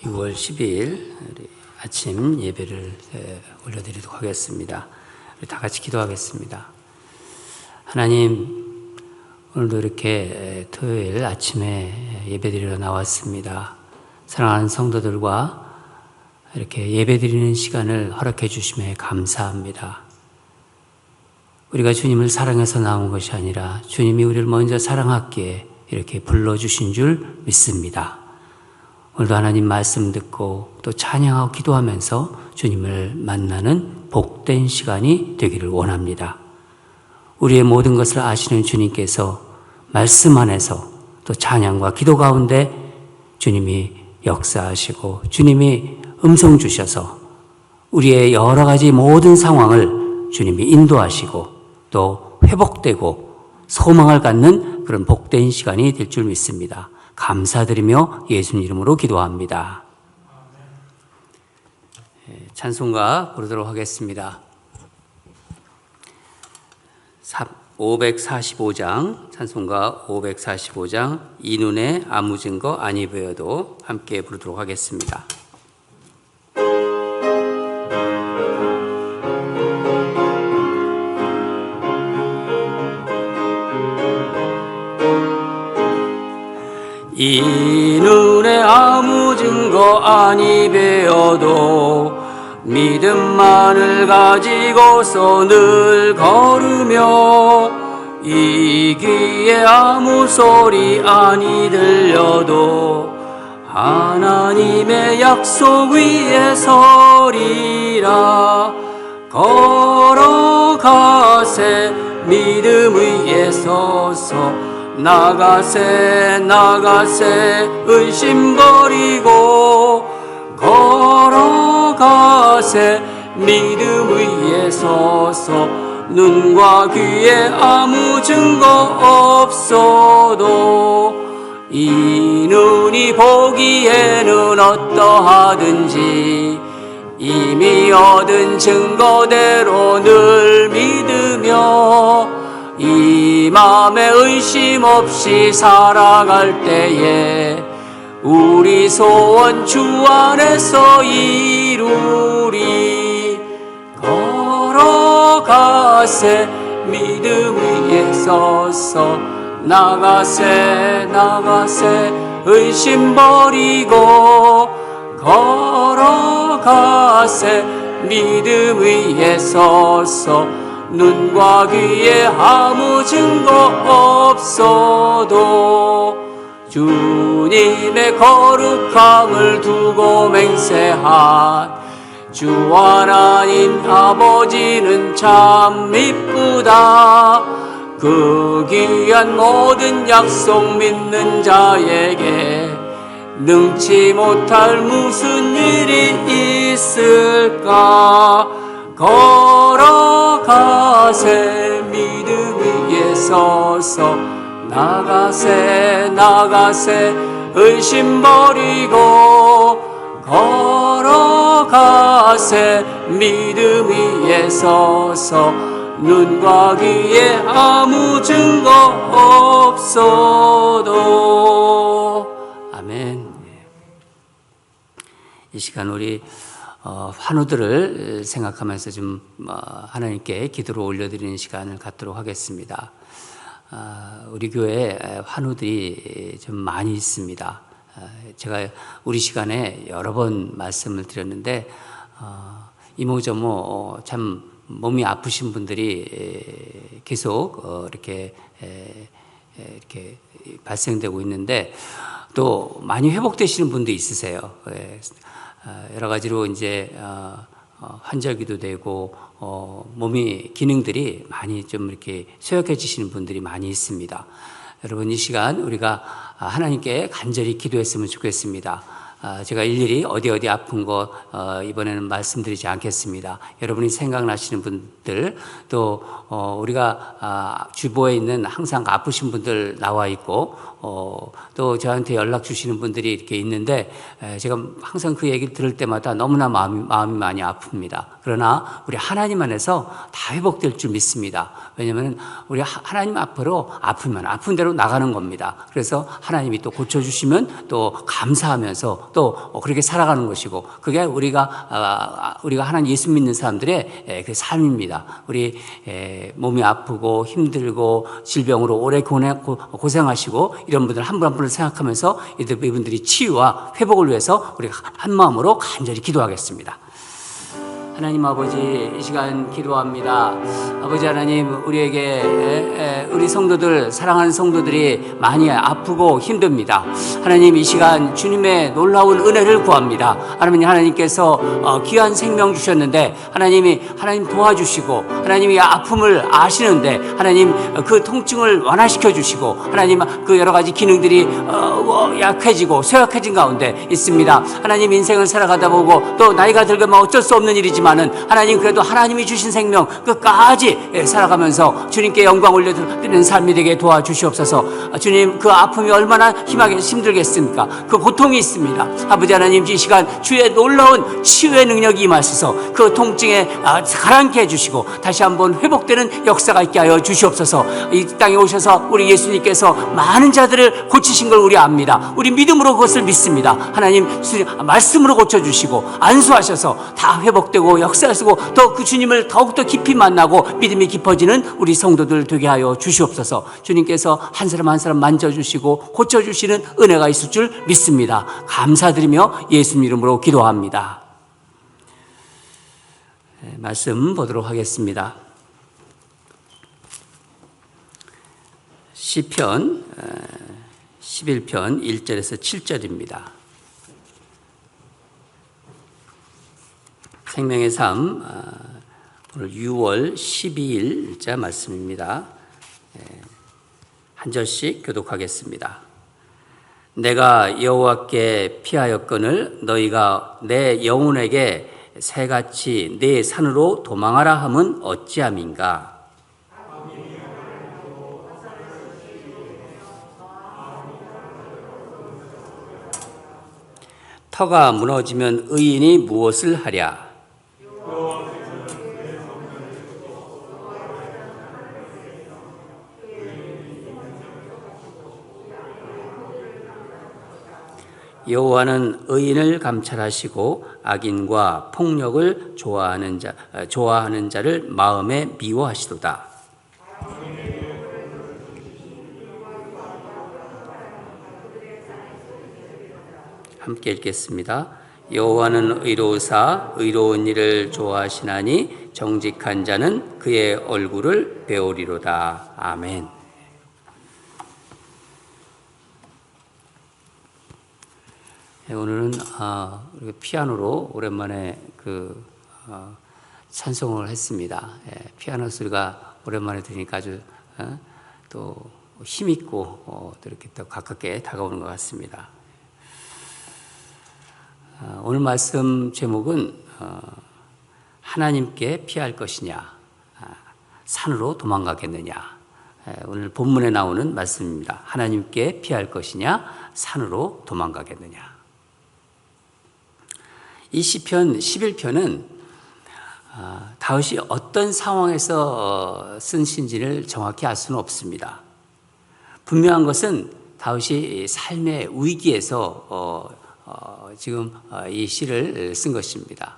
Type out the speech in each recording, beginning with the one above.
6월 10일 아침 예배를 올려드리도록 하겠습니다. 우리 다 같이 기도하겠습니다. 하나님, 오늘도 이렇게 토요일 아침에 예배드리러 나왔습니다. 사랑하는 성도들과 이렇게 예배드리는 시간을 허락해 주심에 감사합니다. 우리가 주님을 사랑해서 나온 것이 아니라 주님이 우리를 먼저 사랑하기에 이렇게 불러주신 줄 믿습니다. 오늘도 하나님 말씀 듣고 또 찬양하고 기도하면서 주님을 만나는 복된 시간이 되기를 원합니다. 우리의 모든 것을 아시는 주님께서 말씀 안에서 또 찬양과 기도 가운데 주님이 역사하시고 주님이 음성 주셔서 우리의 여러 가지 모든 상황을 주님이 인도하시고 또 회복되고 소망을 갖는 그런 복된 시간이 될 줄 믿습니다. 감사드리며 예수님 이름으로 기도합니다. 찬송가 부르도록 하겠습니다. 545장, 찬송가 545장, 이 눈에 아무 증거 아니 보여도 함께 부르도록 하겠습니다. 이 눈에 아무 증거 아니 배어도 믿음만을 가지고서 늘 걸으며 이 귀에 아무 소리 아니 들려도 하나님의 약속 위에 서리라. 걸어가세 믿음 위에 서서 나가세 의심 버리고 걸어가세 믿음 위에 서서 눈과 귀에 아무 증거 없어도 이 눈이 보기에는 어떠하든지 이미 얻은 증거대로 늘 믿으며 이 맘에 의심 없이 살아갈 때에 우리 소원 주 안에서 이루리. 걸어가세 믿음 위에 서서 나가세 의심 버리고 걸어가세 믿음 위에 서서 눈과 귀에 아무 증거 없어도 주님의 거룩함을 두고 맹세한 주 하나님 아버지는 참 미쁘다. 그 귀한 모든 약속 믿는 자에게 능치 못할 무슨 일이 있을까. 걸어가세 믿음 위에 서서 나가세 의심 버리고 걸어가세 믿음 위에 서서 눈과 귀에 아무 증거 없어도. 아멘. 이 시간 우리 환우들을 생각하면서 좀 하나님께 기도를 올려드리는 시간을 갖도록 하겠습니다. 우리 교회에 환우들이 좀 많이 있습니다. 제가 우리 시간에 여러 번 말씀을 드렸는데 이모저모 참 몸이 아프신 분들이 계속 이렇게 발생되고 있는데 또 많이 회복되시는 분도 있으세요. 여러 가지로 이제 환절기도 되고 몸이 기능들이 많이 좀 이렇게 쇠약해지시는 분들이 많이 있습니다. 여러분, 이 시간 우리가 하나님께 간절히 기도했으면 좋겠습니다. 제가 일일이 어디 아픈 거 이번에는 말씀드리지 않겠습니다. 여러분이 생각나시는 분들 또 우리가 주보에 있는 항상 아프신 분들 나와 있고 또 저한테 연락 주시는 분들이 이렇게 있는데 제가 항상 그 얘기를 들을 때마다 너무나 마음이 많이 아픕니다. 그러나 우리 하나님 안에서 다 회복될 줄 믿습니다. 왜냐하면 우리 하나님 앞으로 아프면 아픈 대로 나가는 겁니다. 그래서 하나님이 또 고쳐주시면 또 감사하면서 또 그렇게 살아가는 것이고, 그게 우리가 하나님 예수 믿는 사람들의 그 삶입니다. 우리 몸이 아프고 힘들고 질병으로 오래 고생하시고 이런 분들 한 분 한 분을 생각하면서 이분들이 치유와 회복을 위해서 우리가 한 마음으로 간절히 기도하겠습니다. 하나님 아버지, 이 시간 기도합니다. 아버지 하나님, 우리 성도들, 사랑하는 성도들이 많이 아프고 힘듭니다. 하나님, 이 시간 주님의 놀라운 은혜를 구합니다. 하나님께서 귀한 생명 주셨는데 하나님 도와주시고, 하나님이 아픔을 아시는데 하나님 그 통증을 완화시켜 주시고, 하나님 그 여러 가지 기능들이 약해지고 쇠약해진 가운데 있습니다. 하나님, 인생을 살아가다 보고 또 나이가 들면 어쩔 수 없는 일이지만 하나님, 그래도 하나님이 주신 생명 끝까지 살아가면서 주님께 영광 올려드리는 삶이 되게 도와주시옵소서. 주님, 그 아픔이 얼마나 힘들겠습니까? 그 고통이 있습니다. 아버지 하나님, 이 시간 주의 놀라운 치유의 능력이 임하셔서 그 통증에 가라앉게 해주시고 다시 한번 회복되는 역사가 있게 하여 주시옵소서. 이 땅에 오셔서 우리 예수님께서 많은 자들을 고치신 걸 우리 압니다. 우리 믿음으로 그것을 믿습니다. 하나님, 말씀으로 고쳐주시고 안수하셔서 다 회복되고 역사하시고 더 그 주님을 더욱더 깊이 만나고 믿음이 깊어지는 우리 성도들 되게 하여 주시옵소서. 주님께서 한 사람 한 사람 만져주시고 고쳐주시는 은혜가 있을 줄 믿습니다. 감사드리며 예수님 이름으로 기도합니다. 말씀 보도록 하겠습니다. 시편 11편 1절에서 7절입니다. 생명의 삶, 오늘 6월 12일자 말씀입니다. 한 절씩 교독하겠습니다. 내가 여호와께 피하였거늘 너희가 내 영혼에게 새같이 내 산으로 도망하라 함은 어찌함인가. 터가 무너지면 의인이 무엇을 하랴. 여호와는 의인을 감찰하시고 악인과 폭력을 좋아하는 자를 마음에 미워하시도다. 함께 읽겠습니다. 여호와는 의로우사 의로운 일을 좋아하시나니 정직한 자는 그의 얼굴을 배우리로다. 아멘. 오늘은 피아노로 오랜만에 찬송을 했습니다. 피아노 소리가 오랜만에 들으니까 아주 또 힘있고 또 이렇게 또 가깝게 다가오는 것 같습니다. 오늘 말씀 제목은 하나님께 피할 것이냐, 산으로 도망가겠느냐. 오늘 본문에 나오는 말씀입니다. 하나님께 피할 것이냐, 산으로 도망가겠느냐. 이 시편 11편은 다윗이 어떤 상황에서 쓴 시인지를 정확히 알 수는 없습니다. 분명한 것은 다윗이 삶의 위기에서 지금 이 시를 쓴 것입니다.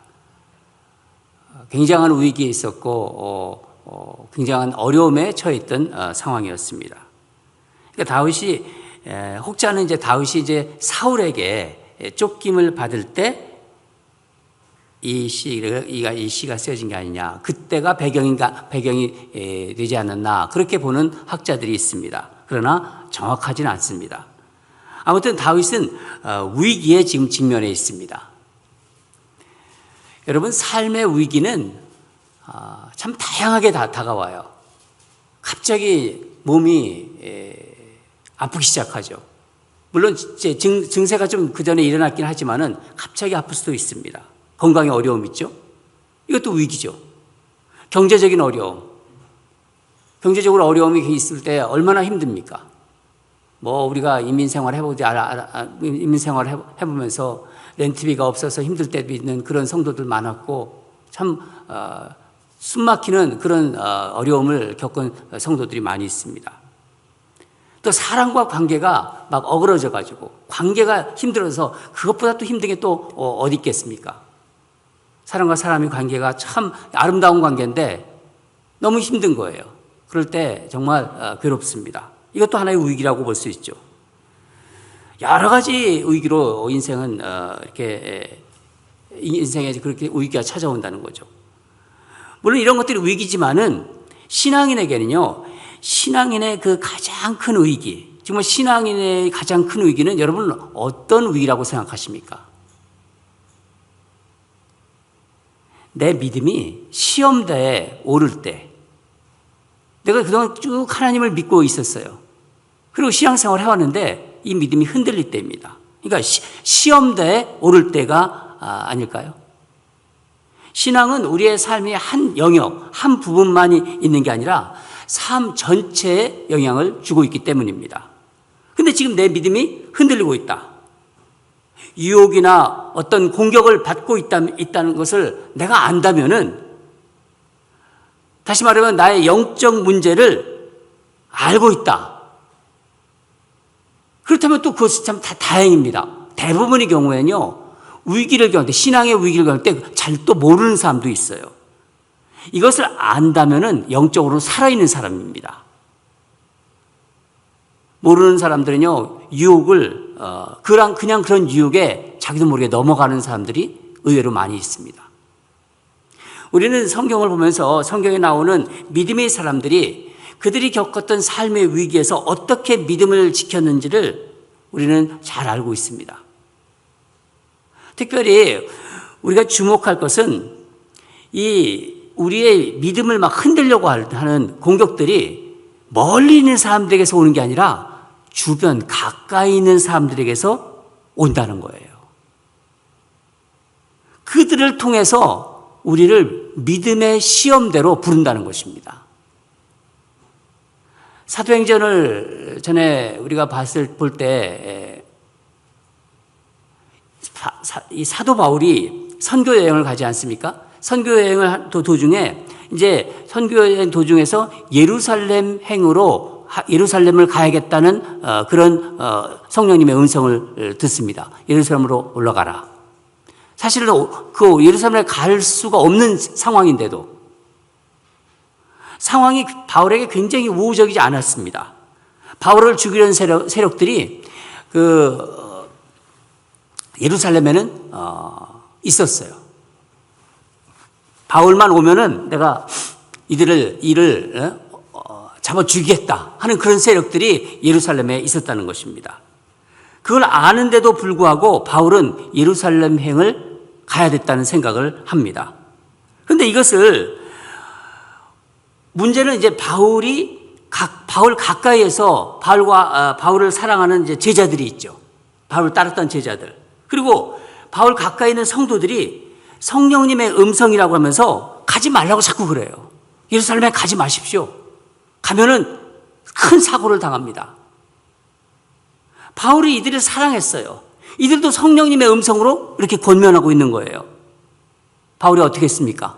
굉장한 위기에 있었고 굉장한 어려움에 처했던 상황이었습니다. 그러니까 다윗이 혹자는 다윗이 사울에게 쫓김을 받을 때 이 시가 쓰여진 게 아니냐, 그때가 배경이 되지 않았나, 그렇게 보는 학자들이 있습니다. 그러나 정확하지는 않습니다. 아무튼 다윗은 위기에 지금 직면해 있습니다. 여러분, 삶의 위기는 참 다양하게 다가와요. 갑자기 몸이 아프기 시작하죠. 물론 증세가 좀 그 전에 일어났긴 하지만은 갑자기 아플 수도 있습니다. 건강에 어려움 있죠. 이것도 위기죠. 경제적인 어려움. 경제적으로 어려움이 있을 때 얼마나 힘듭니까? 우리가 인민생활 해보면서 렌트비가 없어서 힘들 때도 있는 그런 성도들 많았고, 참 숨막히는 그런 어려움을 겪은 성도들이 많이 있습니다. 또 사람과 관계가 막 어그러져 가지고 관계가 힘들어서 그것보다 또 힘든 게 또 어디 있겠습니까? 사람과 사람의 관계가 참 아름다운 관계인데 너무 힘든 거예요. 그럴 때 정말 괴롭습니다. 이것도 하나의 위기라고 볼 수 있죠. 여러 가지 위기로 인생은 이렇게 인생에 그렇게 위기가 찾아온다는 거죠. 물론 이런 것들이 위기지만은 신앙인에게는요, 신앙인의 그 가장 큰 위기, 정말 신앙인의 가장 큰 위기는 여러분 어떤 위기라고 생각하십니까? 내 믿음이 시험대에 오를 때, 내가 그동안 쭉 하나님을 믿고 있었어요. 그리고 신앙생활을 해왔는데 이 믿음이 흔들릴 때입니다. 그러니까 시험대에 오를 때가 아닐까요? 신앙은 우리의 삶의 한 영역, 한 부분만이 있는 게 아니라 삶 전체에 영향을 주고 있기 때문입니다. 근데 지금 내 믿음이 흔들리고 있다. 유혹이나 어떤 공격을 받고 있다는 것을 내가 안다면은, 다시 말하면 나의 영적 문제를 알고 있다. 그렇다면 또 그것이 참 다행입니다. 대부분의 경우에는요, 위기를 겪을 때, 신앙의 위기를 겪을 때 잘 또 모르는 사람도 있어요. 이것을 안다면은 영적으로 살아있는 사람입니다. 모르는 사람들은요, 유혹을, 그냥 그런 유혹에 자기도 모르게 넘어가는 사람들이 의외로 많이 있습니다. 우리는 성경을 보면서 성경에 나오는 믿음의 사람들이 그들이 겪었던 삶의 위기에서 어떻게 믿음을 지켰는지를 우리는 잘 알고 있습니다. 특별히 우리가 주목할 것은 이 우리의 믿음을 막 흔들려고 하는 공격들이 멀리 있는 사람들에게서 오는 게 아니라 주변 가까이 있는 사람들에게서 온다는 거예요. 그들을 통해서 우리를 믿음의 시험대로 부른다는 것입니다. 사도행전을 전에 우리가 볼 때 이 사도 바울이 선교 여행을 가지 않습니까? 선교 여행을 도중에 이제 선교 여행 도중에서 예루살렘을 가야겠다는 그런 성령님의 음성을 듣습니다. 예루살렘으로 올라가라. 사실은 그 예루살렘에 갈 수가 없는 상황인데도 상황이 바울에게 굉장히 우호적이지 않았습니다. 바울을 죽이려는 세력들이 예루살렘에는 있었어요. 바울만 오면은 내가 이를 잡아 죽이겠다 하는 그런 세력들이 예루살렘에 있었다는 것입니다. 그걸 아는데도 불구하고 바울은 예루살렘 행을 가야 됐다는 생각을 합니다. 그런데 이것을 문제는 이제 바울 가까이에서 바울을 사랑하는 이제 제자들이 있죠. 바울을 따랐던 제자들. 그리고 바울 가까이 있는 성도들이 성령님의 음성이라고 하면서 가지 말라고 자꾸 그래요. 예루살렘에 가지 마십시오. 가면은 큰 사고를 당합니다. 바울이 이들을 사랑했어요. 이들도 성령님의 음성으로 이렇게 권면하고 있는 거예요. 바울이 어떻게 했습니까?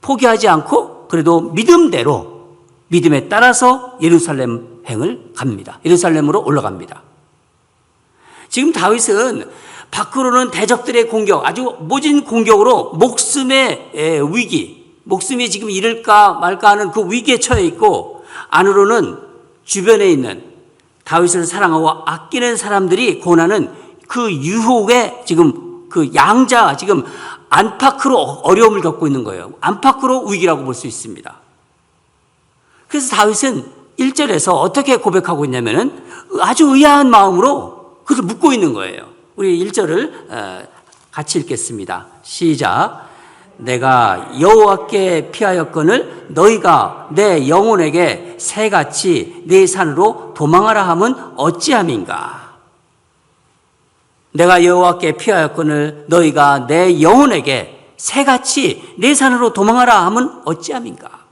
포기하지 않고 그래도 믿음대로 믿음에 따라서 예루살렘 행을 갑니다. 예루살렘으로 올라갑니다. 지금 다윗은 밖으로는 대적들의 공격, 아주 모진 공격으로 목숨의 위기, 목숨이 지금 잃을까 말까 하는 그 위기에 처해 있고, 안으로는 주변에 있는 다윗을 사랑하고 아끼는 사람들이 고난은 그 유혹에 지금 그 양자, 지금 안팎으로 어려움을 겪고 있는 거예요. 안팎으로 위기라고 볼 수 있습니다. 그래서 다윗은 1절에서 어떻게 고백하고 있냐면은 아주 의아한 마음으로 그것을 묻고 있는 거예요. 우리 1절을 같이 읽겠습니다. 시작. 내가 여호와께 피하였거늘 너희가 내 영혼에게 새같이 내 산으로 도망하라 함은 어찌함인가. 내가 여호와께 피하였거늘 너희가 내 영혼에게 새같이 내 산으로 도망하라 함은 어찌함인가.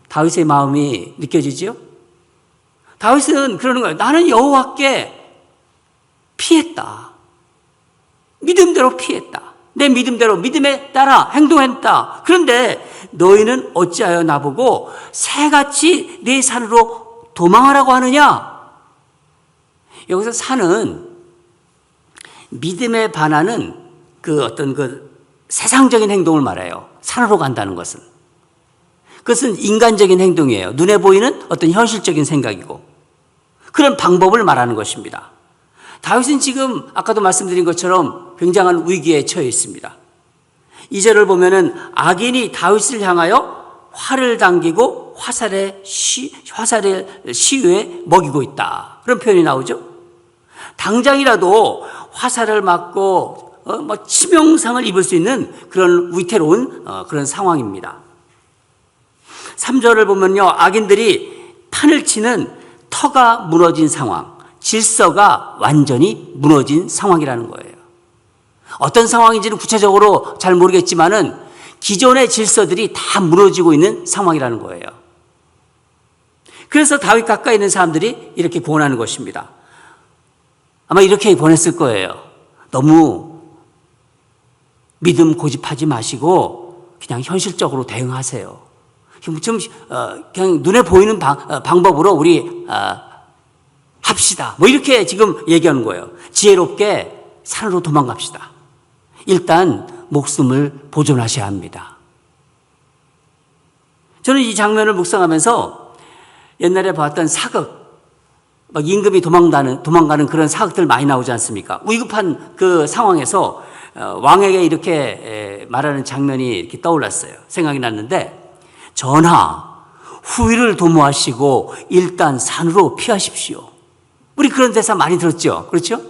다윗의 마음이 느껴지죠? 다윗은 그러는 거예요. 나는 여호와께 피했다. 믿음대로 피했다. 내 믿음대로 믿음에 따라 행동했다. 그런데 너희는 어찌하여 나보고 새같이 내 산으로 도망하라고 하느냐? 여기서 산은 믿음에 반하는 그 어떤 그 세상적인 행동을 말해요. 산으로 간다는 것은. 그것은 인간적인 행동이에요. 눈에 보이는 어떤 현실적인 생각이고 그런 방법을 말하는 것입니다. 다윗은 지금 아까도 말씀드린 것처럼 굉장한 위기에 처해 있습니다. 2절을 보면은 악인이 다윗을 향하여 활을 당기고 화살의 시위에 먹이고 있다. 그런 표현이 나오죠. 당장이라도 화살을 맞고 치명상을 입을 수 있는 그런 위태로운 그런 상황입니다. 3절을 보면요, 악인들이 판을 치는 터가 무너진 상황, 질서가 완전히 무너진 상황이라는 거예요. 어떤 상황인지는 구체적으로 잘 모르겠지만은 기존의 질서들이 다 무너지고 있는 상황이라는 거예요. 그래서 다윗 가까이 있는 사람들이 이렇게 권하는 것입니다. 아마 이렇게 권했을 거예요. 너무 믿음 고집하지 마시고 그냥 현실적으로 대응하세요. 좀 그냥 눈에 보이는 방법으로 우리 합시다. 뭐 이렇게 지금 얘기하는 거예요. 지혜롭게 산으로 도망갑시다. 일단 목숨을 보존하셔야 합니다. 저는 이 장면을 묵상하면서 옛날에 봤던 사극, 막 임금이 도망가는 그런 사극들 많이 나오지 않습니까? 위급한 그 상황에서 왕에게 이렇게 말하는 장면이 이렇게 떠올랐어요. 생각이 났는데, 전하, 후위를 도모하시고 일단 산으로 피하십시오. 우리 그런 대사 많이 들었죠? 그렇죠?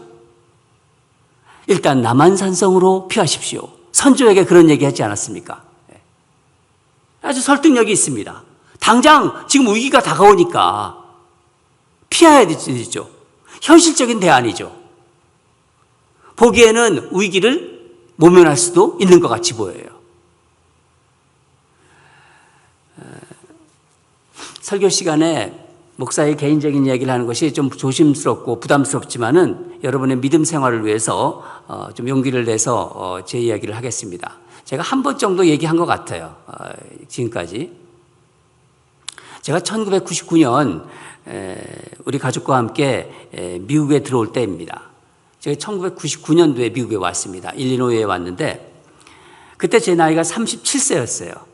일단 남한산성으로 피하십시오. 선조에게 그런 얘기 하지 않았습니까? 아주 설득력이 있습니다. 당장 지금 위기가 다가오니까 피해야 되죠. 현실적인 대안이죠. 보기에는 위기를 모면할 수도 있는 것 같이 보여요. 설교 시간에 목사의 개인적인 이야기를 하는 것이 좀 조심스럽고 부담스럽지만은 여러분의 믿음 생활을 위해서 좀 용기를 내서 제 이야기를 하겠습니다. 제가 한 번 정도 얘기한 것 같아요. 지금까지. 제가 1999년 우리 가족과 함께 미국에 들어올 때입니다. 제가 1999년도에 미국에 왔습니다. 일리노이에 왔는데 그때 제 나이가 37세였어요.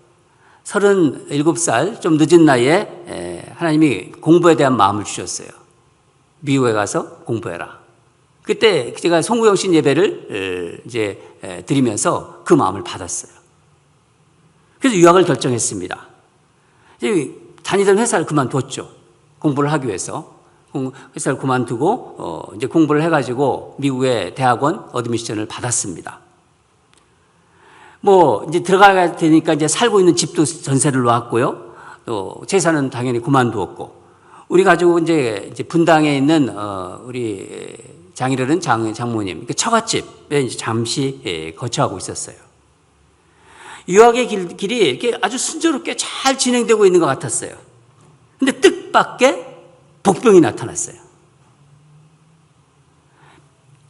37살 좀 늦은 나이에 하나님이 공부에 대한 마음을 주셨어요. 미국에 가서 공부해라. 그때 제가 송구영신 예배를 이제 드리면서 그 마음을 받았어요. 그래서 유학을 결정했습니다. 다니던 회사를 그만뒀죠. 공부를 하기 위해서. 회사를 그만두고 이제 공부를 해가지고 미국의 대학원 어드미션을 받았습니다. 뭐 이제 들어가야 되니까 이제 살고 있는 집도 전세를 놨고요. 또 재산은 당연히 그만두었고, 우리 가족은 이제 분당에 있는 우리 장이르는 장모님 처갓집에 이제 잠시 거처하고 있었어요. 유학의 길이 이렇게 아주 순조롭게 잘 진행되고 있는 것 같았어요. 근데 뜻밖의 복병이 나타났어요.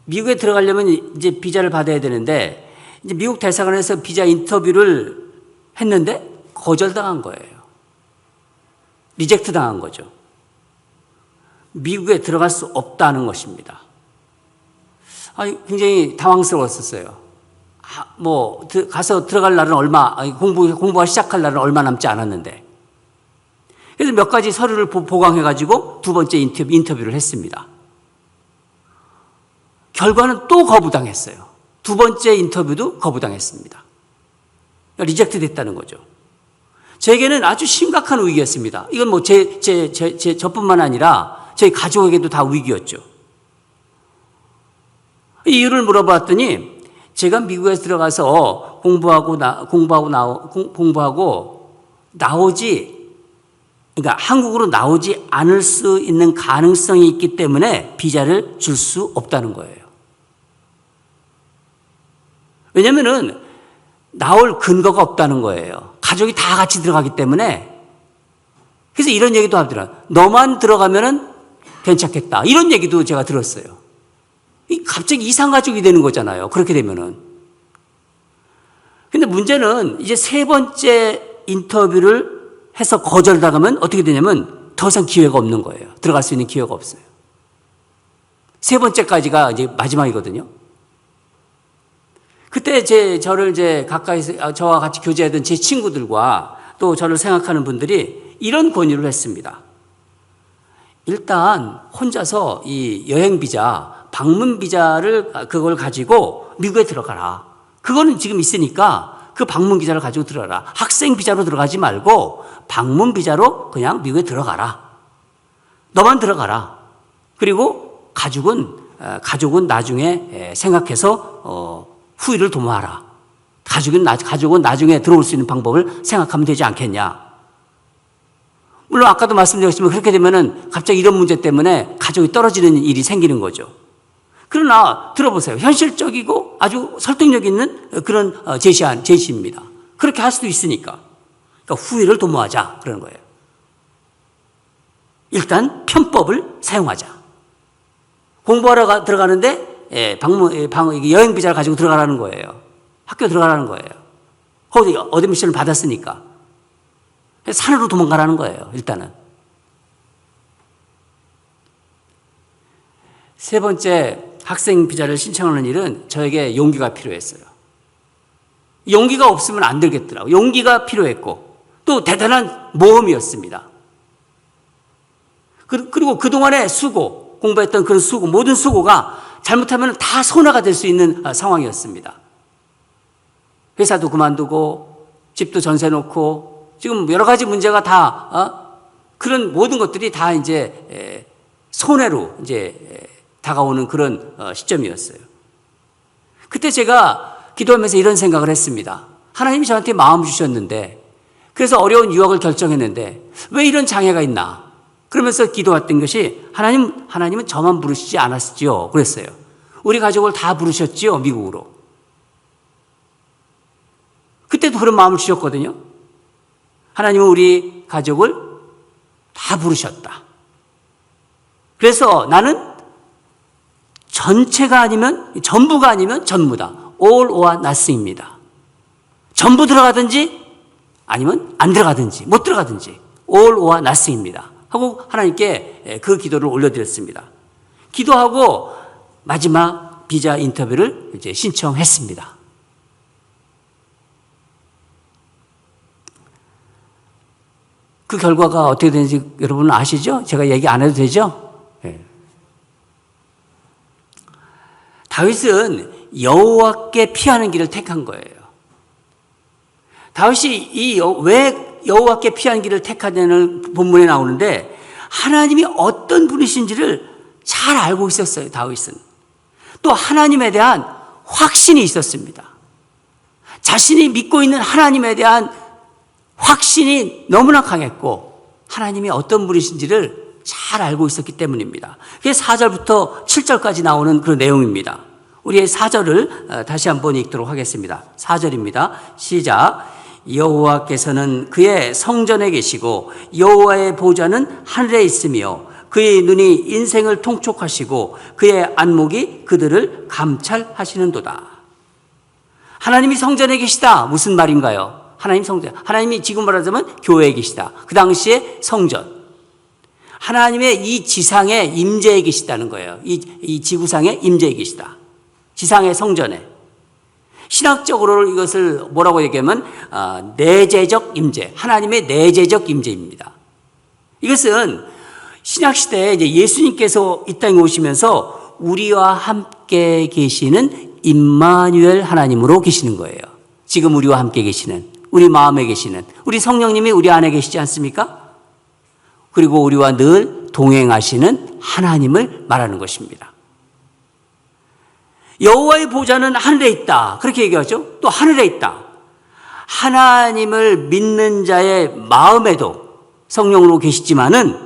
미국에 들어가려면 이제 비자를 받아야 되는데 이제 미국 대사관에서 비자 인터뷰를 했는데 거절당한 거예요. 리젝트 당한 거죠. 미국에 들어갈 수 없다는 것입니다. 굉장히 당황스러웠었어요. 뭐 가서 들어갈 날은 공부가 시작할 날은 얼마 남지 않았는데, 그래서 몇 가지 서류를 보강해가지고 두 번째 인터뷰를 했습니다. 결과는 또 거부당했어요. 두 번째 인터뷰도 거부당했습니다. 리젝트 됐다는 거죠. 제게는 아주 심각한 위기였습니다. 이건 뭐 저뿐만 아니라 저희 가족에게도 다 위기였죠. 이유를 물어봤더니 제가 미국에 들어가서 공부하고 그러니까 한국으로 나오지 않을 수 있는 가능성이 있기 때문에 비자를 줄 수 없다는 거예요. 왜냐면은 나올 근거가 없다는 거예요. 가족이 다 같이 들어가기 때문에. 그래서 이런 얘기도 하더라고요. 너만 들어가면은 괜찮겠다. 이런 얘기도 제가 들었어요. 갑자기 이상가족이 되는 거잖아요. 그렇게 되면은. 근데 문제는 이제 세 번째 인터뷰를 해서 거절당하면 어떻게 되냐면 더 이상 기회가 없는 거예요. 들어갈 수 있는 기회가 없어요. 세 번째까지가 이제 마지막이거든요. 그때 저를 이제 가까이서 저와 같이 교제하던 제 친구들과 또 저를 생각하는 분들이 이런 권유를 했습니다. 일단 혼자서 이 여행 비자, 방문 비자를 그걸 가지고 미국에 들어가라. 그거는 지금 있으니까 그 방문 비자를 가지고 들어가라. 학생 비자로 들어가지 말고 방문 비자로 그냥 미국에 들어가라. 너만 들어가라. 그리고 가족은 나중에 생각해서 후일을 도모하라. 가족은 나중에 들어올 수 있는 방법을 생각하면 되지 않겠냐. 물론 아까도 말씀드렸지만 그렇게 되면은 갑자기 이런 문제 때문에 가족이 떨어지는 일이 생기는 거죠. 그러나 들어보세요. 현실적이고 아주 설득력 있는 그런 제시입니다. 그렇게 할 수도 있으니까. 그러니까 후일을 도모하자 그러는 거예요. 일단 편법을 사용하자. 공부하러 들어가는데 여행 비자를 가지고 들어가라는 거예요. 학교 들어가라는 거예요. 거기 어드미션을 받았으니까. 산으로 도망가라는 거예요. 일단은. 세 번째, 학생 비자를 신청하는 일은 저에게 용기가 필요했어요. 용기가 없으면 안 되겠더라고요. 용기가 필요했고 또 대단한 모험이었습니다. 그리고 그동안의 수고, 공부했던 그런 수고, 모든 수고가 잘못하면 다 손해가 될 수 있는 상황이었습니다. 회사도 그만두고 집도 전세 놓고 지금 여러 가지 문제가 다 그런 모든 것들이 다 이제 손해로 이제 다가오는 그런 시점이었어요. 그때 제가 기도하면서 이런 생각을 했습니다. 하나님이 저한테 마음을 주셨는데 그래서 어려운 유학을 결정했는데 왜 이런 장애가 있나? 그러면서 기도했던 것이 하나님은 저만 부르시지 않았지요. 그랬어요. 우리 가족을 다 부르셨지요. 미국으로. 그때도 그런 마음을 주셨거든요. 하나님은 우리 가족을 다 부르셨다. 그래서 나는 전부가 아니면 전무다. All or nothing입니다. 전부 들어가든지 아니면 안 들어가든지 못 들어가든지 All or nothing입니다. 하고 하나님께 그 기도를 올려드렸습니다. 기도하고 마지막 비자 인터뷰를 이제 신청했습니다. 그 결과가 어떻게 되는지 여러분 아시죠? 제가 얘기 안 해도 되죠? 네. 다윗은 여호와께 피하는 길을 택한 거예요. 다윗이 왜 여호와께 피하는 길을 택하냐는 본문에 나오는데 하나님이 어떤 분이신지를 잘 알고 있었어요. 다윗은. 또 하나님에 대한 확신이 있었습니다. 자신이 믿고 있는 하나님에 대한 확신이 너무나 강했고 하나님이 어떤 분이신지를 잘 알고 있었기 때문입니다. 그게 4절부터 7절까지 나오는 그런 내용입니다. 우리의 4절을 다시 한번 읽도록 하겠습니다. 4절입니다. 시작. 여호와께서는 그의 성전에 계시고 여호와의 보좌는 하늘에 있으며 그의 눈이 인생을 통촉하시고 그의 안목이 그들을 감찰하시는도다. 하나님이 성전에 계시다. 무슨 말인가요? 하나님 성전. 하나님이 지금 말하자면 교회에 계시다. 그 당시에 성전. 하나님의 이 지상에 임재해 계시다는 거예요. 이 지구상에 임재해 계시다. 지상의 성전에. 신학적으로 이것을 뭐라고 얘기하면 내재적 임재, 하나님의 내재적 임재입니다. 이것은 신약시대에 이제 예수님께서 이 땅에 오시면서 우리와 함께 계시는 임마누엘 하나님으로 계시는 거예요. 지금 우리와 함께 계시는, 우리 마음에 계시는, 우리 성령님이 우리 안에 계시지 않습니까? 그리고 우리와 늘 동행하시는 하나님을 말하는 것입니다. 여호와의 보좌는 하늘에 있다. 그렇게 얘기하죠. 또 하늘에 있다. 하나님을 믿는 자의 마음에도 성령으로 계시지만은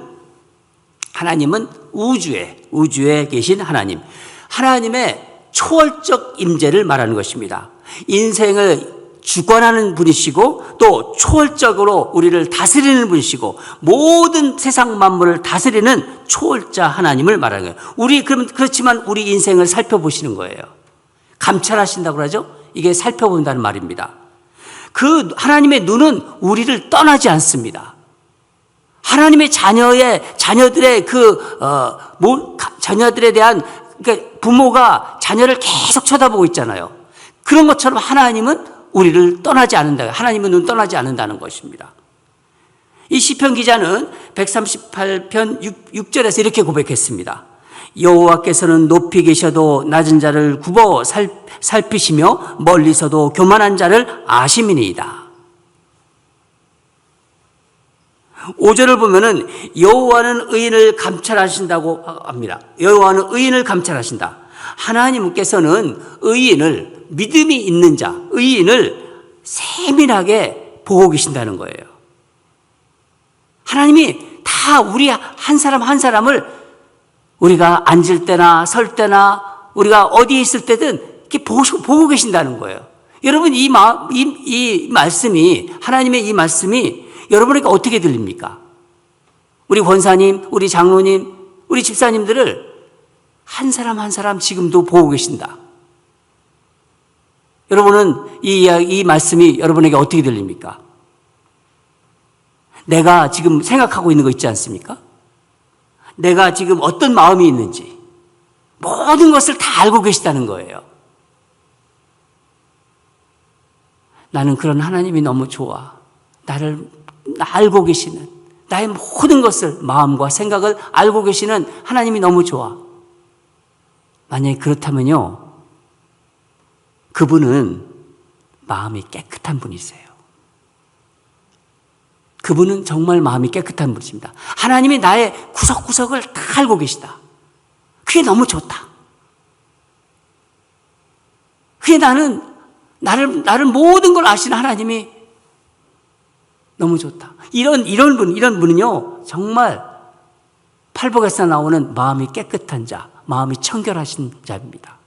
하나님은 우주에 계신 하나님. 하나님의 초월적 임재를 말하는 것입니다. 인생을 주관하는 분이시고 또 초월적으로 우리를 다스리는 분이시고 모든 세상 만물을 다스리는 초월자 하나님을 말하는 거예요. 그렇지만 우리 인생을 살펴보시는 거예요. 감찰하신다고 하죠. 이게 살펴본다는 말입니다. 그 하나님의 눈은 우리를 떠나지 않습니다. 하나님의 자녀들의 자녀들에 대한, 그러니까 부모가 자녀를 계속 쳐다보고 있잖아요. 그런 것처럼 하나님은 우리를 떠나지 않는다. 하나님의 눈 떠나지 않는다는 것입니다. 이 시편 기자는 138편 6절에서 이렇게 고백했습니다. 여호와께서는 높이 계셔도 낮은 자를 굽어 살피시며 멀리서도 교만한 자를 아심이니이다. 5절을 보면은 여호와는 의인을 감찰하신다고 합니다. 여호와는 의인을 감찰하신다. 하나님께서는 의인을, 믿음이 있는 자, 의인을 세밀하게 보고 계신다는 거예요. 하나님이 다 우리 한 사람 한 사람을 우리가 앉을 때나 설 때나 우리가 어디에 있을 때든 이렇게 보고 계신다는 거예요. 여러분, 이 말씀이, 하나님의 이 말씀이 여러분에게 어떻게 들립니까? 우리 권사님, 우리 장로님, 우리 집사님들을 한 사람 한 사람 지금도 보고 계신다. 여러분은 이 말씀이 여러분에게 어떻게 들립니까? 내가 지금 생각하고 있는 거 있지 않습니까? 내가 지금 어떤 마음이 있는지 모든 것을 다 알고 계시다는 거예요. 나는 그런 하나님이 너무 좋아. 나를 알고 계시는, 나의 모든 것을, 마음과 생각을 알고 계시는 하나님이 너무 좋아. 만약에 그렇다면요, 그분은 마음이 깨끗한 분이세요. 그분은 정말 마음이 깨끗한 분이십니다. 하나님이 나의 구석구석을 다 알고 계시다. 그게 너무 좋다. 그게 나를 모든 걸 아시는 하나님이 너무 좋다. 이런 분은요, 정말 팔복에서 나오는 마음이 깨끗한 자, 마음이 청결하신 자입니다.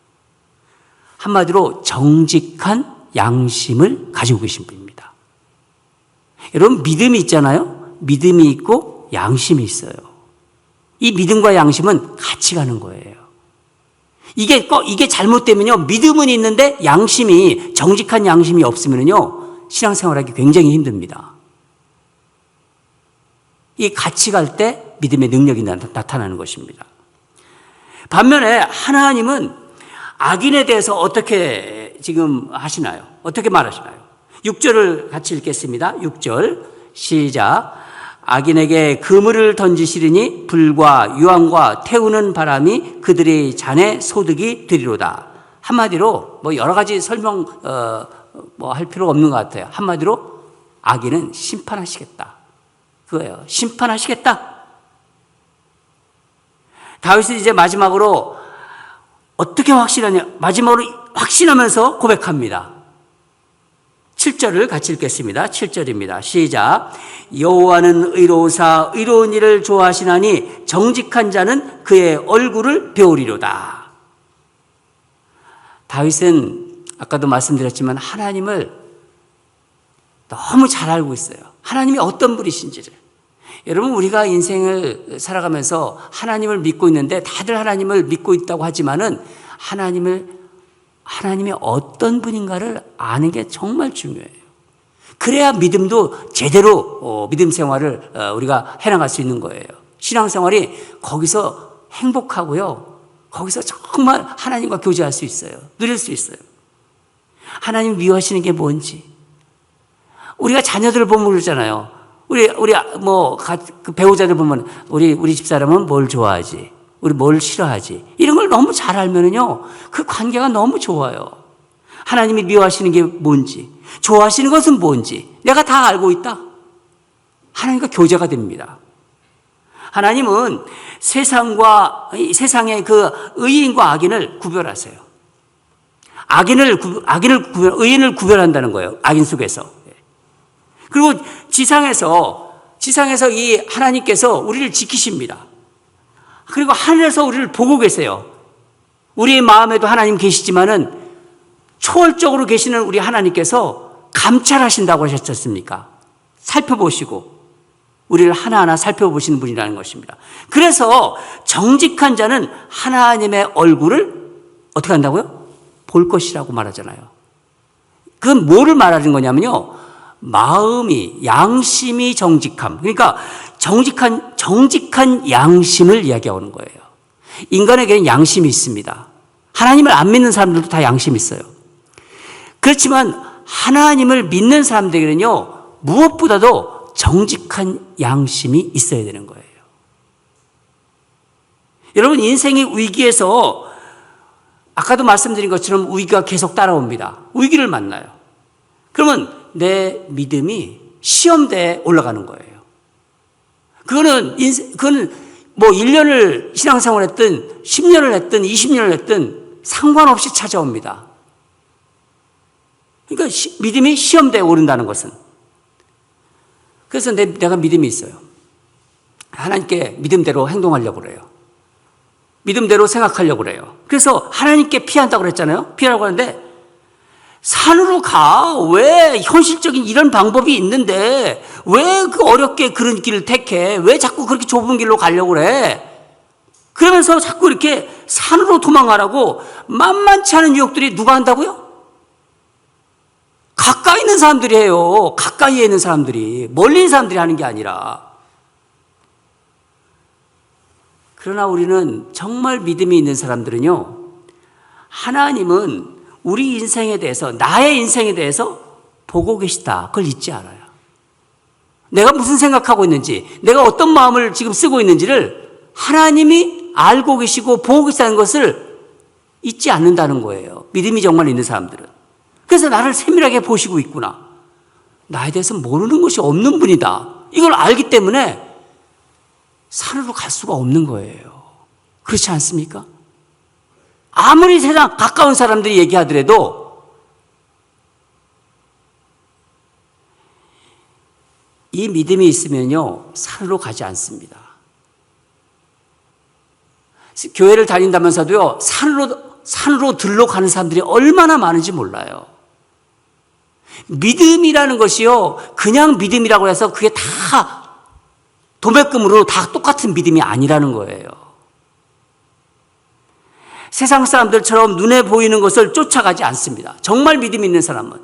한마디로 정직한 양심을 가지고 계신 분입니다. 여러분, 믿음이 있잖아요. 믿음이 있고 양심이 있어요. 이 믿음과 양심은 같이 가는 거예요. 이게 잘못되면요, 믿음은 있는데 양심이, 정직한 양심이 없으면요, 신앙생활하기 굉장히 힘듭니다. 이 같이 갈 때 믿음의 능력이 나타나는 것입니다. 반면에 하나님은 악인에 대해서 어떻게 지금 하시나요? 어떻게 말하시나요? 6절을 같이 읽겠습니다. 6절 시작. 악인에게 그물을 던지시리니 불과 유황과 태우는 바람이 그들의 잔에 소득이 되리로다. 한마디로 여러 가지 설명 할 필요가 없는 것 같아요. 한마디로 악인은 심판하시겠다. 그거예요. 심판하시겠다. 다윗은 이제 마지막으로 어떻게 확신하냐? 마지막으로 확신하면서 고백합니다. 7절을 같이 읽겠습니다. 7절입니다. 시작. 여호와는 의로우사 의로운 일을 좋아하시나니 정직한 자는 그의 얼굴을 배우리로다. 다윗은 아까도 말씀드렸지만 하나님을 너무 잘 알고 있어요. 하나님이 어떤 분이신지를. 여러분, 우리가 인생을 살아가면서 하나님을 믿고 있는데 다들 하나님을 믿고 있다고 하지만은 하나님의 어떤 분인가를 아는 게 정말 중요해요. 그래야 믿음도 제대로 믿음 생활을 우리가 해나갈 수 있는 거예요. 신앙생활이 거기서 행복하고요. 거기서 정말 하나님과 교제할 수 있어요. 누릴 수 있어요. 하나님 미워하시는 게 뭔지. 우리가 자녀들을 보면 그러잖아요. 그 배우자들 보면 우리 집사람은 뭘 좋아하지? 우리 뭘 싫어하지? 이런 걸 너무 잘 알면은요, 그 관계가 너무 좋아요. 하나님이 미워하시는 게 뭔지, 좋아하시는 것은 뭔지 내가 다 알고 있다. 하나님과 교제가 됩니다. 하나님은 세상의 그 의인과 악인을 구별하세요. 의인을 구별한다는 거예요. 악인 속에서. 그리고 지상에서 이 하나님께서 우리를 지키십니다. 그리고 하늘에서 우리를 보고 계세요. 우리의 마음에도 하나님 계시지만은 초월적으로 계시는 우리 하나님께서 감찰하신다고 하셨지 않습니까? 살펴보시고 우리를 하나하나 살펴보시는 분이라는 것입니다. 그래서 정직한 자는 하나님의 얼굴을 어떻게 한다고요? 볼 것이라고 말하잖아요. 그건 뭐를 말하는 거냐면요. 마음이, 양심이 정직함. 그러니까 정직한 양심을 이야기하는 거예요. 인간에게는 양심이 있습니다. 하나님을 안 믿는 사람들도 다 양심이 있어요. 그렇지만 하나님을 믿는 사람들에게는요, 무엇보다도 정직한 양심이 있어야 되는 거예요. 여러분, 인생의 위기에서 아까도 말씀드린 것처럼 위기가 계속 따라옵니다. 위기를 만나요. 그러면 내 믿음이 시험대에 올라가는 거예요. 그거는 뭐 1년을 신앙생활을 했든 10년을 했든 20년을 했든 상관없이 찾아옵니다. 그러니까 믿음이 시험대에 오른다는 것은. 그래서 내가 믿음이 있어요. 하나님께 믿음대로 행동하려고 그래요. 믿음대로 생각하려고 그래요. 그래서 하나님께 피한다고 그랬잖아요. 피하라고 하는데 산으로 가. 왜 현실적인 이런 방법이 있는데 왜 그 어렵게 그런 길을 택해? 왜 자꾸 그렇게 좁은 길로 가려고 그래? 그러면서 자꾸 이렇게 산으로 도망가라고 만만치 않은 유혹들이 누가 한다고요? 가까이 있는 사람들이 해요. 가까이에 있는 사람들이. 멀리 있는 사람들이 하는 게 아니라. 그러나 우리는 정말 믿음이 있는 사람들은요, 하나님은 우리 인생에 대해서, 나의 인생에 대해서 보고 계시다. 그걸 잊지 않아요. 내가 무슨 생각하고 있는지, 내가 어떤 마음을 지금 쓰고 있는지를 하나님이 알고 계시고 보고 계시다는 것을 잊지 않는다는 거예요. 믿음이 정말 있는 사람들은. 그래서 나를 세밀하게 보시고 있구나. 나에 대해서 모르는 것이 없는 분이다. 이걸 알기 때문에 산으로 갈 수가 없는 거예요. 그렇지 않습니까? 아무리 세상 가까운 사람들이 얘기하더라도 이 믿음이 있으면요, 산으로 가지 않습니다. 교회를 다닌다면서도요, 산으로 들러 가는 사람들이 얼마나 많은지 몰라요. 믿음이라는 것이요, 그냥 믿음이라고 해서 그게 다 도매금으로 다 똑같은 믿음이 아니라는 거예요. 세상 사람들처럼 눈에 보이는 것을 쫓아가지 않습니다. 정말 믿음 있는 사람은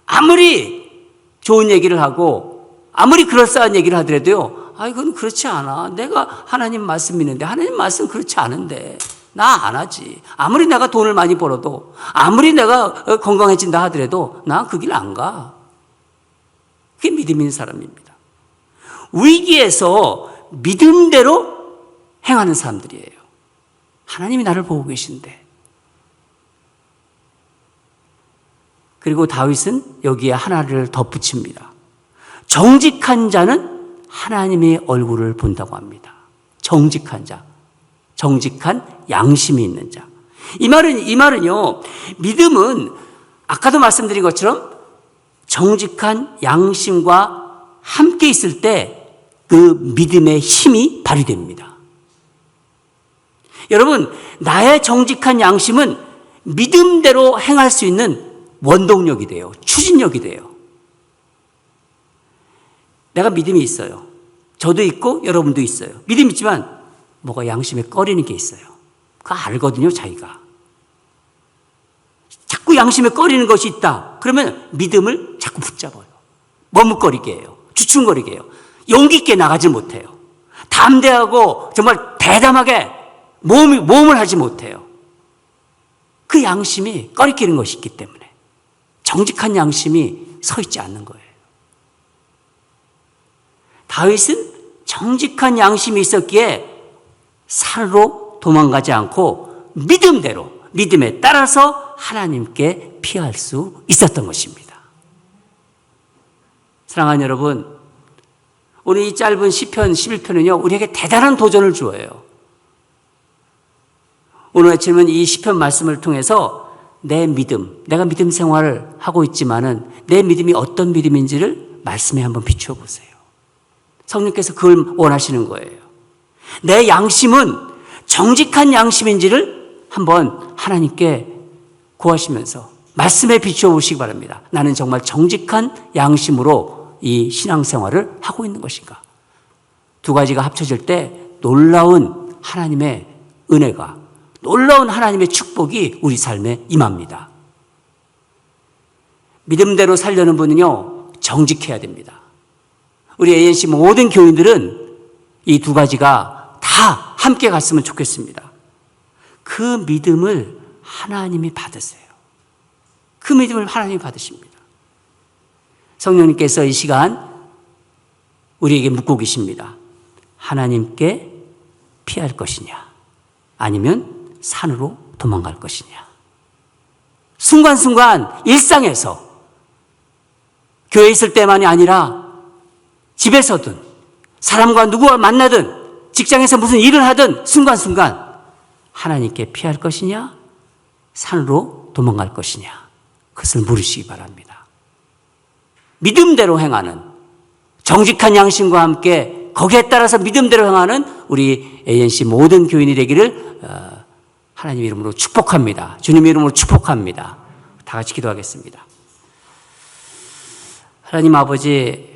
아무리 좋은 얘기를 하고 아무리 그럴싸한 얘기를 하더라도요, 이건 그렇지 않아. 내가 하나님 말씀 믿는데 하나님 말씀 그렇지 않은데 나 안 하지. 아무리 내가 돈을 많이 벌어도, 아무리 내가 건강해진다 하더라도 나 그 길 안 가. 그게 믿음 있는 사람입니다. 위기에서 믿음대로 행하는 사람들이에요. 하나님이 나를 보고 계신데. 그리고 다윗은 여기에 하나를 덧붙입니다. 정직한 자는 하나님의 얼굴을 본다고 합니다. 정직한 자. 정직한 양심이 있는 자. 이 말은요, 믿음은 아까도 말씀드린 것처럼 정직한 양심과 함께 있을 때 그 믿음의 힘이 발휘됩니다. 여러분, 나의 정직한 양심은 믿음대로 행할 수 있는 원동력이 돼요. 추진력이 돼요. 내가 믿음이 있어요. 저도 있고 여러분도 있어요. 믿음이 있지만 뭐가 양심에 꺼리는 게 있어요. 그거 알거든요, 자기가. 자꾸 양심에 꺼리는 것이 있다. 그러면 믿음을 자꾸 붙잡아요. 머뭇거리게 해요. 주춤거리게 해요. 용기 있게 나가지 못해요. 담대하고 정말 대담하게 모험을 하지 못해요. 그 양심이 꺼리끼는 것이 있기 때문에 정직한 양심이 서 있지 않는 거예요. 다윗은 정직한 양심이 있었기에 산으로 도망가지 않고 믿음대로, 믿음에 따라서 하나님께 피할 수 있었던 것입니다. 사랑하는 여러분, 오늘 이 짧은 시편 11편은요, 우리에게 대단한 도전을 주어요. 오늘 아침은 이 시편 말씀을 통해서 내 믿음, 내가 믿음 생활을 하고 있지만은 내 믿음이 어떤 믿음인지를 말씀에 한번 비추어 보세요. 성령께서 그걸 원하시는 거예요. 내 양심은 정직한 양심인지를 한번 하나님께 구하시면서 말씀에 비추어 보시기 바랍니다. 나는 정말 정직한 양심으로 이 신앙생활을 하고 있는 것인가? 두 가지가 합쳐질 때 놀라운 하나님의 은혜가, 놀라운 하나님의 축복이 우리 삶에 임합니다. 믿음대로 살려는 분은요, 정직해야 됩니다. 우리 ANC 모든 교인들은 이 두 가지가 다 함께 갔으면 좋겠습니다. 그 믿음을 하나님이 받으세요. 그 믿음을 하나님이 받으십니다. 성령님께서 이 시간 우리에게 묻고 계십니다. 하나님께 피할 것이냐, 아니면 산으로 도망갈 것이냐. 순간순간 일상에서, 교회에 있을 때만이 아니라 집에서든 사람과 누구와 만나든 직장에서 무슨 일을 하든 순간순간 하나님께 피할 것이냐, 산으로 도망갈 것이냐, 그것을 물으시기 바랍니다. 믿음대로 행하는, 정직한 양심과 함께 거기에 따라서 믿음대로 행하는 우리 ANC 모든 교인이 되기를 하나님 이름으로 축복합니다. 주님 이름으로 축복합니다. 다 같이 기도하겠습니다. 하나님 아버지,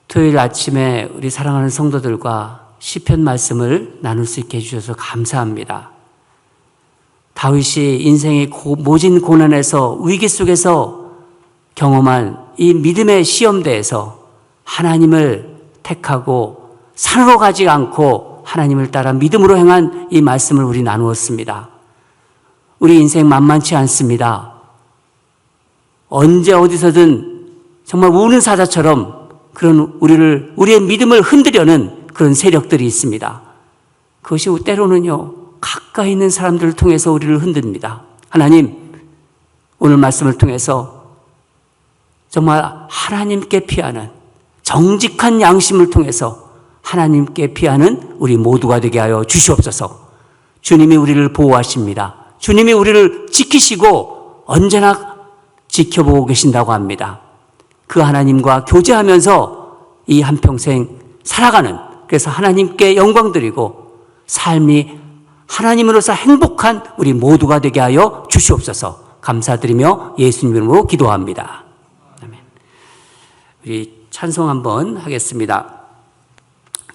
토요일 아침에 우리 사랑하는 성도들과 시편 말씀을 나눌 수 있게 해주셔서 감사합니다. 다윗이 인생의 모진 고난에서, 위기 속에서 경험한 이 믿음의 시험대에서 하나님을 택하고 산으로 가지 않고 하나님을 따라 믿음으로 행한 이 말씀을 우리 나누었습니다. 우리 인생 만만치 않습니다. 언제 어디서든 정말 우는 사자처럼 그런 우리의 믿음을 흔들려는 그런 세력들이 있습니다. 그것이 때로는요, 가까이 있는 사람들을 통해서 우리를 흔듭니다. 하나님, 오늘 말씀을 통해서 정말 하나님께 피하는 정직한 양심을 통해서 하나님께 피하는 우리 모두가 되게 하여 주시옵소서. 주님이 우리를 보호하십니다. 주님이 우리를 지키시고 언제나 지켜보고 계신다고 합니다. 그 하나님과 교제하면서 이 한평생 살아가는, 그래서 하나님께 영광 드리고 삶이 하나님으로서 행복한 우리 모두가 되게 하여 주시옵소서. 감사드리며 예수님 이름으로 기도합니다. 아멘. 우리 찬송 한번 하겠습니다.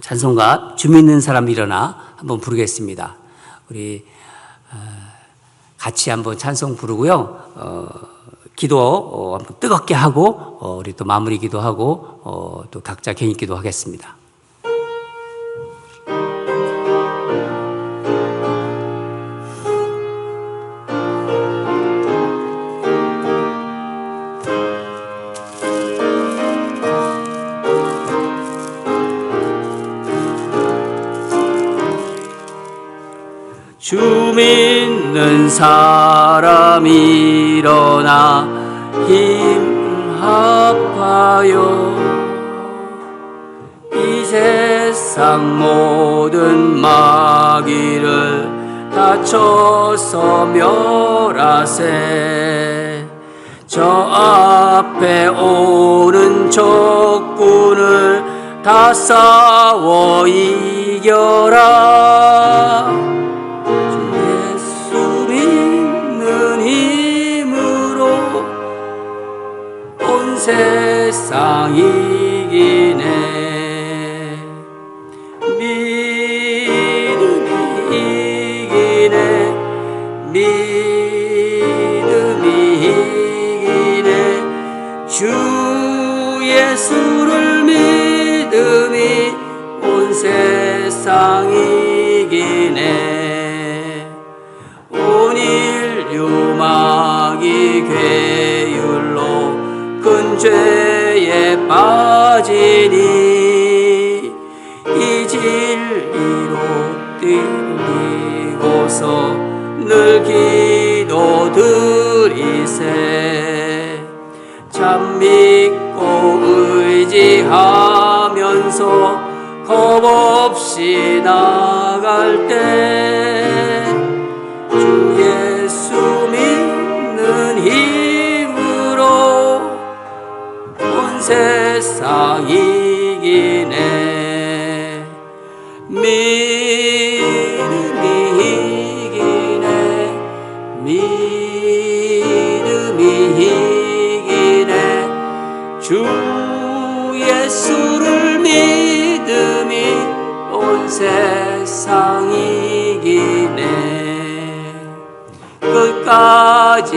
찬송가 주 믿는 사람 일어나 한번 부르겠습니다. 우리 같이 한번 찬송 부르고요. 기도 한번 뜨겁게 하고 우리 또 마무리 기도하고 또 각자 개인 기도 하겠습니다. 주 믿는 사람 일어나 힘 합하여 이 세상 모든 마귀를 다쳐서 멸하세. 저 앞에 오는 적군을 다 싸워 이겨라. 세상 이기네. 믿음이 이기네. 믿음이 이기네. 주 예수를 믿음이 온 세상 이기네. 온 인류 마귀 괴율로 큰 죄에 빠지니 이 진리로 뛰고서 늘 기도 드리세. 참 믿고 의지하면서 겁 없이 나갈 때 주 예수 믿는 힘으로 세상 이기네. 믿음이 이기네. 믿음이 이기네. 주 예수를 믿음이 온 세상 이기네. 끝까지 끝까지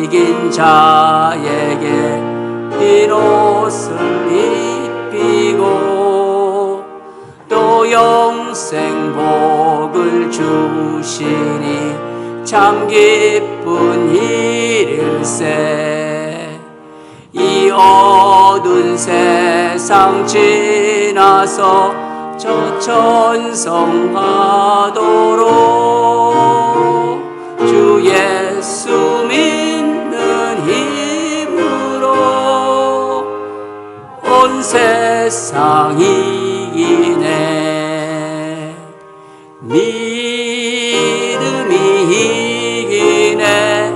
이긴 자에게 흰 옷을 입히고 또 영생 복을 주시니 참 기쁜 일일세. 이 어두운 세상 지나서 저 천성 가도록 주 예수 믿는 힘으로 온 세상 이기네. 믿음이 이기네.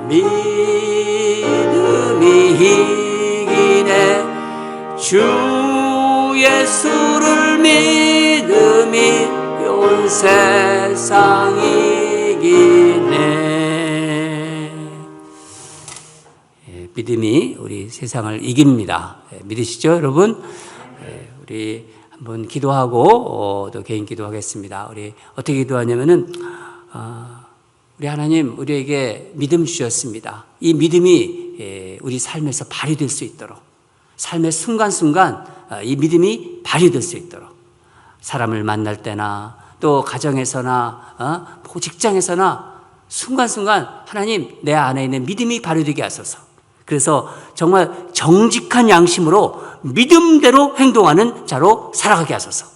믿음이 이기네. 주 예수를 믿음이 온 세상 이기네. 믿음이 우리 세상을 이깁니다. 믿으시죠, 여러분? 우리 한번 기도하고 또 개인 기도하겠습니다. 우리 어떻게 기도하냐면은 우리 하나님 우리에게 믿음 주셨습니다. 이 믿음이 우리 삶에서 발휘될 수 있도록, 삶의 순간순간 이 믿음이 발휘될 수 있도록, 사람을 만날 때나 또 가정에서나 직장에서나 순간순간 하나님 내 안에 있는 믿음이 발휘되게 하소서. 그래서 정말 정직한 양심으로 믿음대로 행동하는 자로 살아가게 하소서.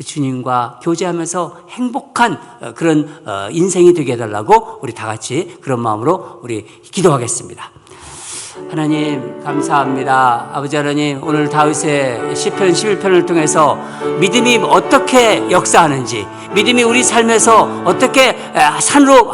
주님과 교제하면서 행복한 그런 인생이 되게 해달라고 우리 다 같이 그런 마음으로 우리 기도하겠습니다. 하나님 감사합니다. 아버지 하나님, 오늘 다윗의 시편 11편을 통해서 믿음이 어떻게 역사하는지, 믿음이 우리 삶에서 어떻게 산으로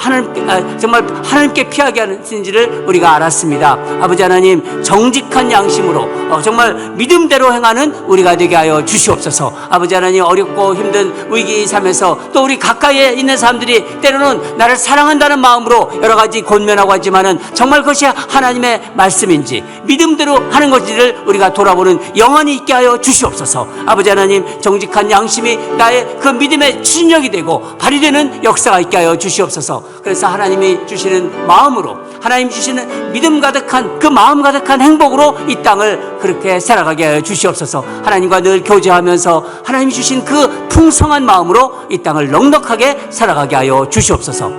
정말 하나님께 피하게 하는지를 우리가 알았습니다. 아버지 하나님, 정직한 양심으로 정말 믿음대로 행하는 우리가 되게 하여 주시옵소서. 아버지 하나님, 어렵고 힘든 위기 삶에서 또 우리 가까이에 있는 사람들이 때로는 나를 사랑한다는 마음으로 여러 가지 권면하고 하지만은 정말 그것이 하나님의 말씀인지 믿음대로 하는 것인지를 우리가 돌아보는 영혼이 있게 하여 주시옵소서. 아버지 하나님, 정직한 양심이 나의 그 믿음의 추진력이 되고 발휘되는 역사가 있게 하여 주시옵소서. 그래서 하나님이 주시는 마음으로, 하나님 주시는 믿음 가득한 그 마음 가득한 행복으로 이 땅을 그렇게 살아가게 하여 주시옵소서. 하나님과 늘 교제하면서 하나님이 주신 그 풍성한 마음으로 이 땅을 넉넉하게 살아가게 하여 주시옵소서.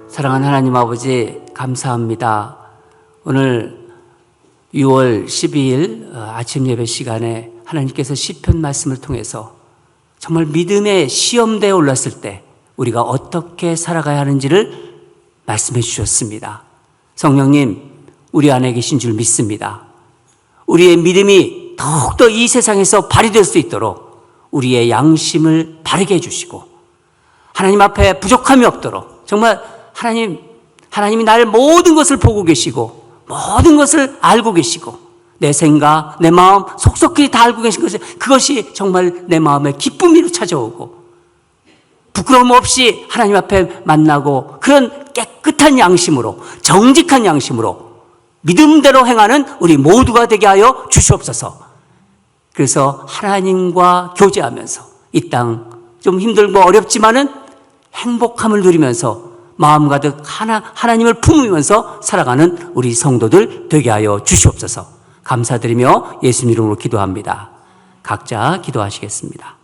사랑하는 하나님 아버지, 감사합니다. 오늘 6월 12일 아침 예배 시간에 하나님께서 시편 말씀을 통해서 정말 믿음의 시험대에 올랐을 때 우리가 어떻게 살아가야 하는지를 말씀해 주셨습니다. 성령님, 우리 안에 계신 줄 믿습니다. 우리의 믿음이 더욱더 이 세상에서 발휘될 수 있도록 우리의 양심을 바르게 해주시고 하나님 앞에 부족함이 없도록, 정말 하나님이 나를 모든 것을 보고 계시고 모든 것을 알고 계시고 내 생각, 내 마음 속속히 다 알고 계신 것이, 그것이 정말 내 마음의 기쁨으로 찾아오고 부끄러움 없이 하나님 앞에 만나고 그런 깨끗한 양심으로, 정직한 양심으로 믿음대로 행하는 우리 모두가 되게 하여 주시옵소서. 그래서 하나님과 교제하면서 이 땅 좀 힘들고 어렵지만은 행복함을 누리면서 마음 가득 하나님을 품으면서 살아가는 우리 성도들 되게 하여 주시옵소서. 감사드리며 예수님 이름으로 기도합니다. 각자 기도하시겠습니다.